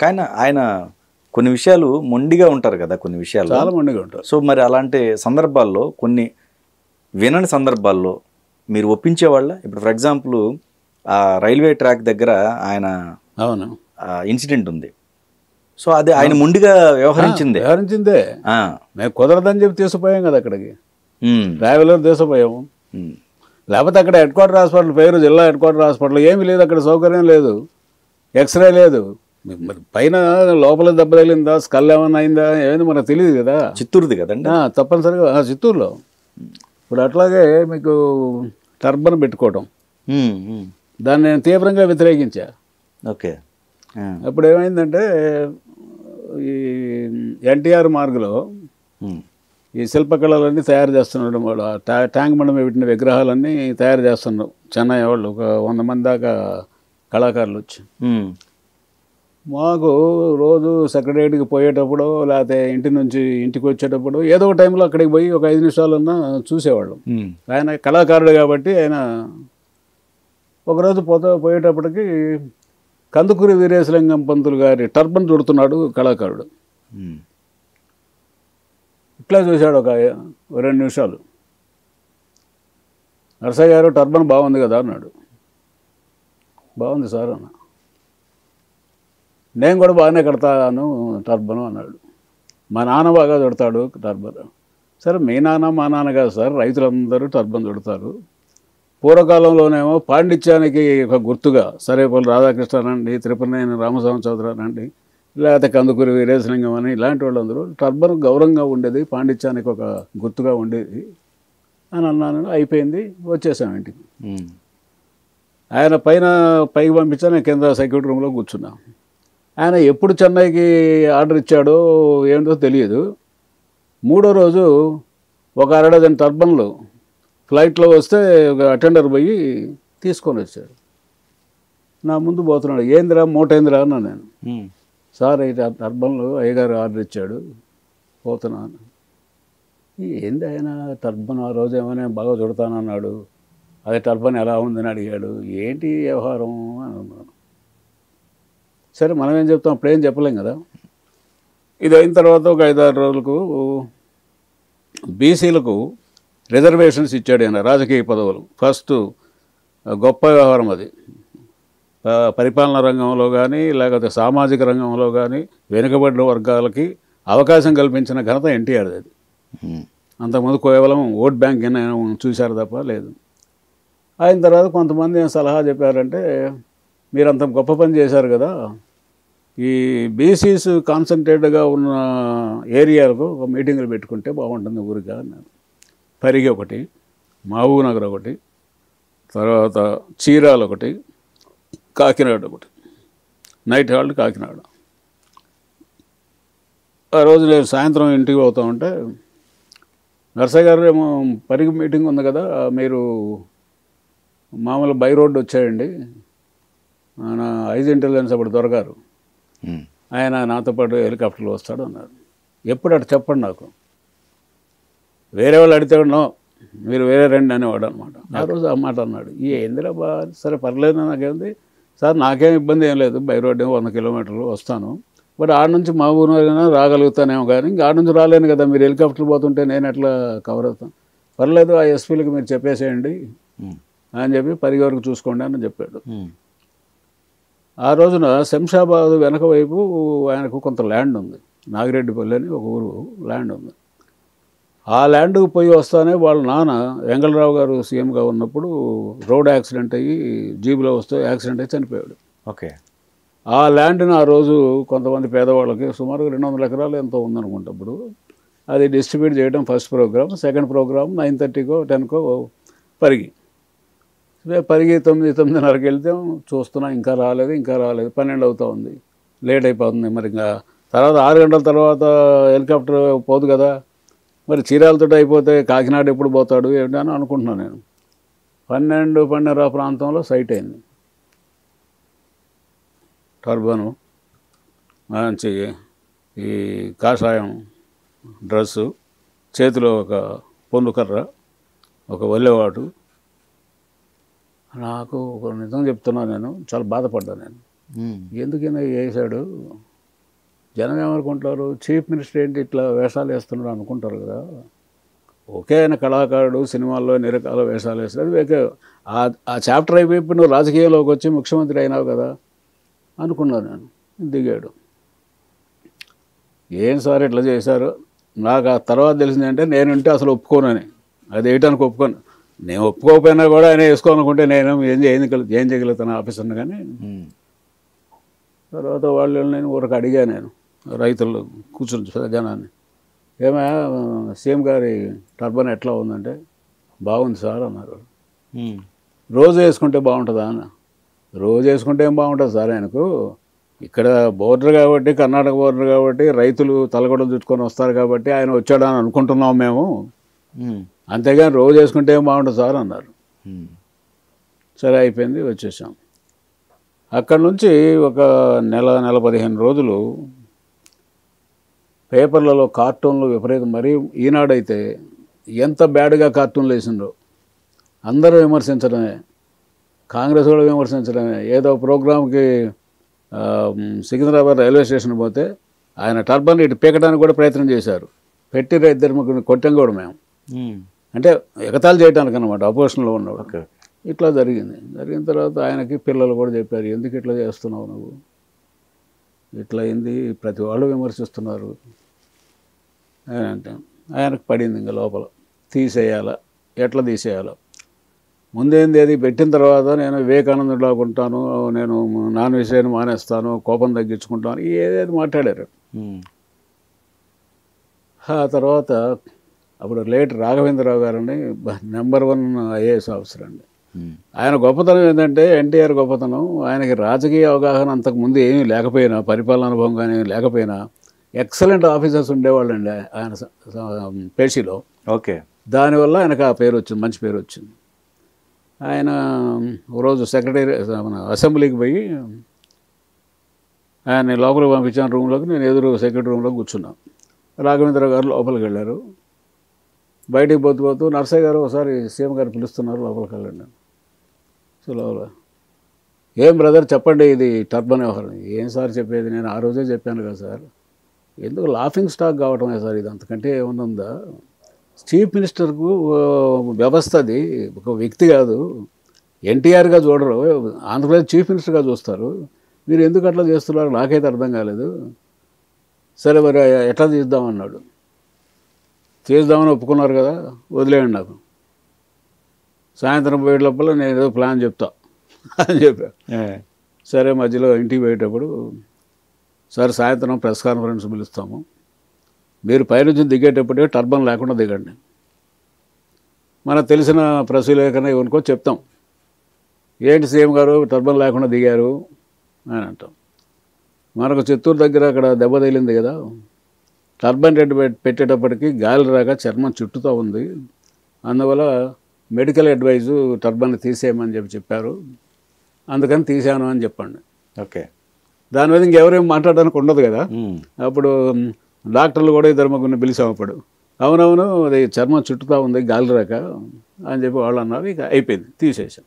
కానీ ఆయన కొన్ని విషయాలు మొండిగా ఉంటారు కదా, కొన్ని విషయాలు చాలా మొండిగా ఉంటారు. సో మరి అలాంటి సందర్భాల్లో కొన్ని వినని సందర్భాల్లో మీరు ఒప్పించేవాళ్ళ? ఇప్పుడు ఫర్ ఎగ్జాంపుల్ ఆ రైల్వే ట్రాక్ దగ్గర ఆయన అవును ఇన్సిడెంట్ ఉంది. సో అది ఆయన మొండిగా వ్యవహరించిందే. మేము కుదరదని చెప్పి తీసుకుపోయాం కదా అక్కడికి, ట్రావెలర్ తీసుకుపోయాము. లేకపోతే అక్కడ హెడ్ క్వార్టర్ హాస్పిటల్ పేరు జిల్లా హెడ్ క్వార్టర్ హాస్పిటల్, ఏమీ లేదు అక్కడ, సౌకర్యం లేదు, ఎక్స్రే లేదు, మరి పైన లోపల దెబ్బ తగిలిందా, స్కల్ ఏమన్నా అయిందా ఏమైంది మనకు తెలియదు కదా. చిత్తూరుది కదండి తప్పనిసరిగా చిత్తూరులో. ఇప్పుడు అట్లాగే మీకు టర్బన్ పెట్టుకోవడం, దాన్ని నేను తీవ్రంగా వ్యతిరేకించా. ఓకే. అప్పుడు ఏమైందంటే ఈ ఎన్టీఆర్ మార్గులో ఈ శిల్పకళలన్నీ తయారు చేస్తున్నాడు వాడు, ట్యాంక్ మండ పెట్టిన విగ్రహాలన్నీ తయారు చేస్తున్నాడు చెన్నై వాళ్ళు, ఒక 100 మంది దాకా కళాకారులు వచ్చి. మాకు రోజు సెక్రటరీకి పోయేటప్పుడు లేకపోతే ఇంటి నుంచి ఇంటికి వచ్చేటప్పుడు ఏదో ఒక టైంలో అక్కడికి పోయి ఒక 5 నిమిషాలన్నా చూసేవాళ్ళం. ఆయన కళాకారుడు కాబట్టి ఆయన ఒకరోజు పోయేటప్పటికి కందుకూరి వీరేశలింగం పంతులు గారి టర్బన్ చుడుతున్నాడు కళాకారుడు. ఇట్లా చూశాడు ఒక 2 నిమిషాలు. నరసయ్య గారు టర్బన్ బాగుంది కదా అన్నాడు. బాగుంది సార్ అన్న. నేను కూడా బాగానే కడతాను టర్బను అన్నాడు. మా నాన్న బాగా చుడతాడు టర్బన్. సరే మీ నాన్న మా నాన్న కాదు సార్, రైతులందరూ టర్బన్ చుడతారు. పూర్వకాలంలోనేమో పాండిత్యానికి ఒక గుర్తుగా సరేపల్లి రాధాకృష్ణ అనండి, త్రిపురనేని రామస్వామి చౌదరి అనండి, లేకపోతే కందుకూరి వీరేశలింగం అని ఇలాంటి వాళ్ళందరూ టర్బన్ గౌరవంగా ఉండేది, పాండిత్యానికి ఒక గుర్తుగా ఉండేది అని అన్నాను. అయిపోయింది, వచ్చేసాం ఇంటికి. ఆయన పైకి పంపించా, నేను కింద సెక్యూరిటీ రూమ్లో కూర్చున్నా. ఆయన ఎప్పుడు చెన్నైకి ఆర్డర్ ఇచ్చాడో ఏంటో తెలియదు. 3వ రోజు ఒక 1/2 డజన్ టర్బన్లు ఫ్లైట్లో వస్తే ఒక అటెండర్ పోయి తీసుకొని వచ్చాడు. నా ముందు పోతున్నాడు. ఏందిరా మూటేందిరా అన్నా నేను. సార్ ఈ టర్బన్లు అయ్యగారు ఆర్డర్ ఇచ్చాడు, పోతున్నాను. ఏంది ఆయన టర్బన్ ఆ రోజు ఏమైనా బాగా చుడతానన్నాడు, అదే టర్బన్ ఎలా ఉందని అడిగాడు, ఏంటి వ్యవహారం అని అన్నాను. సరే మనం ఏం చెప్తాం, అప్పుడేం చెప్పలేం కదా. ఇది అయిన తర్వాత ఒక 5-6 రోజులకు బీసీలకు రిజర్వేషన్స్ ఇచ్చాడు ఆయన, రాజకీయ పదవులు. ఫస్ట్ గొప్ప వ్యవహారం అది. పరిపాలనా రంగంలో కానీ లేకపోతే సామాజిక రంగంలో కానీ వెనుకబడిన వర్గాలకి అవకాశం కల్పించిన ఘనత ఎన్టీఆర్ది. అది అంతకుముందు కేవలం ఓట్ బ్యాంక్ చూశారు తప్ప లేదు. అయిన తర్వాత కొంతమంది సలహా చెప్పారంటే, మీరు అంత గొప్ప పని చేశారు కదా, ఈ బీసీస్ కాన్సన్ట్రేటెడ్గా ఉన్న ఏరియాలకు ఒక మీటింగులు పెట్టుకుంటే బాగుంటుంది ఊరిగా అన్నారు. పరిగి ఒకటి, మహబూబ్ నగర్ ఒకటి, తర్వాత చీరాల ఒకటి, కాకినాడ ఒకటి, నైట్ హాల్ట్ కాకినాడ. ఆ రోజు నేను సాయంత్రం ఇంటికి పోతా ఉంటే నర్సయ్య గారు ఏమో పరిగి మీటింగ్ ఉంది కదా, మీరు మామూలు బై రోడ్డు వచ్చాయండి, ఆయన ఐజ్ ఇంటెలిజెన్స్ అప్పుడు దొరగారు, ఆయన నాతో పాటు హెలికాప్టర్లో వస్తాడు అన్నారు. ఎప్పుడు అటు చెప్పండి నాకు, వేరే వాళ్ళు అడిగితే నో మీరు వేరే రండి అనేవాడు అనమాట. ఆ రోజు ఆ మాట అన్నాడు. ఏందిరా బా, సరే పర్లేదు నాకేంది సార్, నాకేం ఇబ్బంది ఏం లేదు, బై రోడ్డు 100 కిలోమీటర్లు వస్తాను, బట్ ఆడ నుంచి మా ఊరినైనా రాగలుగుతానేమో, కానీ ఇంకా ఆడ నుంచి రాలేను కదా, మీరు హెలికాప్టర్ పోతుంటే నేను ఎట్లా కవర్ అవుతాను, పర్లేదు ఆ ఎస్పీలకు మీరు చెప్పేసేయండి అని చెప్పి పరిగి వరకు చూసుకోండి అని చెప్పాడు. ఆ రోజున శంషాబాద్ వెనక వైపు ఆయనకు కొంత ల్యాండ్ ఉంది, నాగిరెడ్డిపల్లి అని ఒక ఊరు ల్యాండ్ ఉంది. ఆ ల్యాండ్కు పోయి వస్తానే వాళ్ళ నాన్న వెంగళరావు గారు సీఎంగా ఉన్నప్పుడు రోడ్ యాక్సిడెంట్ అయ్యి జీబులో వస్తే యాక్సిడెంట్ అయ్యి చనిపోయాడు. ఓకే. ఆ ల్యాండ్ని ఆ రోజు కొంతమంది పేదవాళ్ళకి సుమారుగా 200 ఎకరాలు ఎంతో ఉందనుకుంటా. అప్పుడు అది డిస్ట్రిబ్యూట్ చేయడం ఫస్ట్ ప్రోగ్రామ్. సెకండ్ ప్రోగ్రామ్ 9:30కో 10కో పరిగి 9:30కి వెళ్తే చూస్తున్నా ఇంకా రాలేదు 12 అవుతూ ఉంది, లేట్ అయిపోతుంది. మరి ఇంకా తర్వాత 6 గంటల తర్వాత హెలికాప్టర్ పోదు కదా, మరి చీరాలతో అయిపోతే కాకినాడ ఎప్పుడు పోతాడు ఏమిటి అని అనుకుంటున్నాను నేను. 12 ప్రాంతంలో సైట్ అయింది. టర్బను మంచి ఈ కాషాయం డ్రెస్సు, చేతిలో ఒక పొన్నుకర్ర, ఒక వల్లెవాటు. నాకు ఒక నిజం చెప్తున్నా, నేను చాలా బాధపడ్డా. నేను ఎందుకైనా వేసాడు జనం ఏమనుకుంటారు, చీఫ్ మినిస్టర్ ఏంటి ఇట్లా వేషాలు వేస్తున్నాడు అనుకుంటారు కదా. ఒకే ఆయన కళాకారుడు, సినిమాల్లో ఎన్ని రకాల వేషాలు వేస్తాడు. ఆ చాప్టర్ అయిపోయి నువ్వు రాజకీయాల్లోకి వచ్చి ముఖ్యమంత్రి అయినావు కదా అనుకున్నాను నేను. దిగాడు. ఏం సార్ ఇట్లా చేశారు, నాకు ఆ తర్వాత తెలిసిందంటే నేనుంటే అసలు ఒప్పుకోనని. అది వేయటానికి ఒప్పుకోను. నేను ఒప్పుకోకపోయినా కూడా ఆయన వేసుకోవాలనుకుంటే నేను ఏం చేయగలుగుతాను ఆఫీసర్ని. కానీ తర్వాత వాళ్ళు నేను ఊరికి అడిగా, నేను రైతులు కూర్చుని జనాన్ని, ఏమయ్యా సీఎం గారి టర్బన్ ఎట్లా ఉందంటే, బాగుంది సార్ అన్నారు. రోజు వేసుకుంటే బాగుంటుందా అన్న. రోజు వేసుకుంటే ఏం బాగుంటుంది సార్, ఆయనకు ఇక్కడ బోర్డర్ కాబట్టి, కర్ణాటక బోర్డర్ కాబట్టి రైతులు తలగొడలు చుట్టుకొని వస్తారు కాబట్టి ఆయన వచ్చాడని అనుకుంటున్నాం మేము, అంతేగాని రోజు వేసుకుంటే ఏం బాగుంటుంది సార్ అన్నారు. సరే అయిపోయింది, వచ్చేసాం. అక్కడి నుంచి ఒక నెల 15 రోజులు పేపర్లలో కార్టూన్లు విపరీతం. మరీ ఈనాడైతే ఎంత బ్యాడ్గా కార్టూన్లు వేసిండ్రో, అందరూ విమర్శించడమే, కాంగ్రెస్ వాళ్ళు విమర్శించడమే. ఏదో ప్రోగ్రామ్కి సికింద్రాబాద్ రైల్వే స్టేషన్ పోతే ఆయన టర్బన్ ఇటు పీకడానికి కూడా ప్రయత్నం చేశారు. పెట్టి 2 కొట్టాం కూడా మేము. అంటే ఎగతాళి చేయడానికి అనమాట, అపోజిషన్లో ఉన్నవాడు. ఇట్లా జరిగిన తర్వాత ఆయనకి పిల్లలు కూడా చెప్పారు, ఎందుకు ఇట్లా చేస్తున్నావు నువ్వు, ఇట్లా అయింది, ప్రతి వాళ్ళు విమర్శిస్తున్నారు అని అంటే. ఆయనకు పడింది ఇంకా లోపల, తీసేయాలా, ఎట్లా తీసేయాలో. ముందేంది అది పెట్టిన తర్వాత నేను వివేకానందులాగా ఉంటాను, నేను నాన్ విషయాన్ని మానేస్తాను, కోపం తగ్గించుకుంటాను, ఏదేది మాట్లాడారు. ఆ తర్వాత అప్పుడు లేట్ రాఘవేంద్రరావు గారని నెంబర్ 1 ఐఏఎస్ ఆఫీసర్ అండి. ఆయన గొప్పతనం ఏంటంటే, ఎన్టీఆర్ గొప్పతనం, ఆయనకి రాజకీయ అవగాహన అంతకుముందు ఏమీ లేకపోయినా, పరిపాలన అనుభవం కానీ లేకపోయినా ఎక్సలెంట్ ఆఫీసర్స్ ఉండేవాళ్ళండి ఆయన పేషీలో. ఓకే. దానివల్ల ఆయనకు ఆ పేరు వచ్చింది, మంచి పేరు వచ్చింది. ఆయన రోజు సెక్రటరీ మన అసెంబ్లీకి పోయి ఆయన లోపలికి పంపించాను రూమ్లోకి. నేను ఎదురు సెక్రటరీ రూమ్లో కూర్చున్నాను. రాఘవేంద్ర గారు లోపలికి వెళ్ళారు. బయటికి పోతూ నర్సయ్య గారు ఒకసారి సీఎం గారు పిలుస్తున్నారు, లోపలికి వెళ్ళండి. సో లోపల, ఏం బ్రదర్ చెప్పండి, ఇది టర్బన్ వ్యవహారం. ఏం సార్ చెప్పేది, నేను ఆ రోజే చెప్పాను కదా సార్, ఎందుకు లాఫింగ్ స్టాక్ కావటమే సార్, ఇది అంతకంటే ఏమన్నా. చీఫ్ మినిస్టర్కు వ్యవస్థ, అది ఒక వ్యక్తి కాదు, ఎన్టీఆర్గా చూడరు, ఆంధ్రప్రదేశ్ చీఫ్ మినిస్టర్గా చూస్తారు. మీరు ఎందుకు అట్లా చేస్తున్నారు నాకైతే అర్థం కాలేదు. సరే మరి ఎట్లా తీద్దామన్నాడు. చేద్దామని ఒప్పుకున్నారు కదా, వదిలేయండి నాకు, సాయంత్రం పోయే లోపల నేను ఏదో ప్లాన్ చెప్తా అని చెప్పా. సరే మధ్యలో ఇంటికి పోయేటప్పుడు, సార్ సాయంత్రం ప్రెస్ కాన్ఫరెన్స్ పిలుస్తాము, మీరు పైనుంచి దిగేటప్పుడే టర్బన్ లేకుండా దిగండి, మనకు తెలిసిన ప్రెస్ విలేకరణ ఇవనుకో చెప్తాం, ఏంటి సీఎం గారు టర్బన్ లేకుండా దిగారు అని అంటాం. మనకు చిత్తూరు దగ్గర అక్కడ దెబ్బ తగిలింది కదా, టర్బన్ రెడ్ పెట్టేటప్పటికి గాలి రాక చర్మం చుట్టుతూ ఉంది, అందువల్ల మెడికల్ అడ్వైజు టర్బన్ తీసేయమని చెప్పారు, అందుకని తీసాను అని చెప్పండి. ఓకే. దాని మీద ఇంకెవరేం మాట్లాడడానికి ఉండదు కదా. అప్పుడు డాక్టర్లు కూడా 2-3 పిలిచాం. అప్పుడు అవునవును అది చర్మం చుట్టుతూ ఉంది గాలి రాక అని చెప్పి వాళ్ళు అన్నారు. ఇక అయిపోయింది, తీసేసాం.